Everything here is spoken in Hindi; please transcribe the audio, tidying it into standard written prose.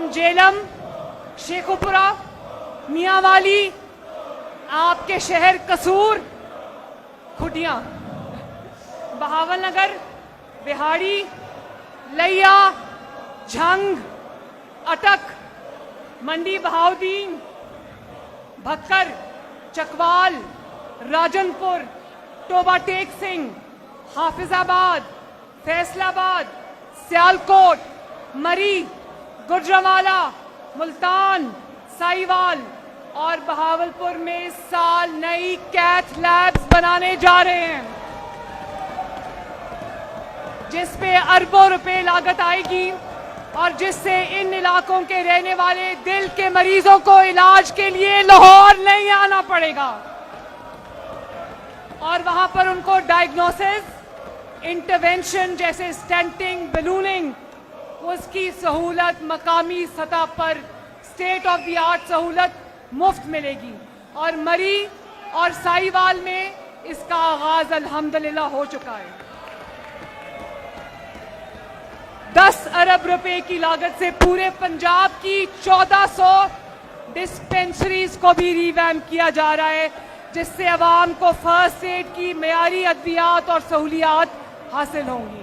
फ्रॉम जेलम, शेखुपुरा, मियांवाली, आपके शहर कसूर, खुटिया, बहावलनगर, बिहाड़ी, लैया, झंग, अटक, मंडी बहाउद्दीन, भक्कर, चकवाल, राजनपुर, टोबा टेक सिंह, हाफिजाबाद, फैसलाबाद, सियालकोट, मरी, गुजरांवाला, मुल्तान, साहिवाल और बहावलपुर में इस साल नई कैथ लैब्स बनाने जा रहे हैं, जिस पे अरबों रुपए लागत आएगी और जिससे इन इलाकों के रहने वाले दिल के मरीजों को इलाज के लिए लाहौर नहीं आना पड़ेगा और वहां पर उनको डायग्नोसिस, इंटरवेंशन जैसे स्टेंटिंग, बलूनिंग, उसकी सहूलत मकामी सतह पर स्टेट ऑफ द आर्ट सहूलत मुफ्त मिलेगी और मरी और साहिवाल में इसका आगाज अल्हम्दुलिल्लाह हो चुका है। 10 अरब रुपए की लागत से पूरे पंजाब की 1400 डिस्पेंसरीज को भी रिवैम्प किया जा रहा है, जिससे अवाम को फर्स्ट एड की मेयारी अद्वियात और सहूलियात हासिल होंगी।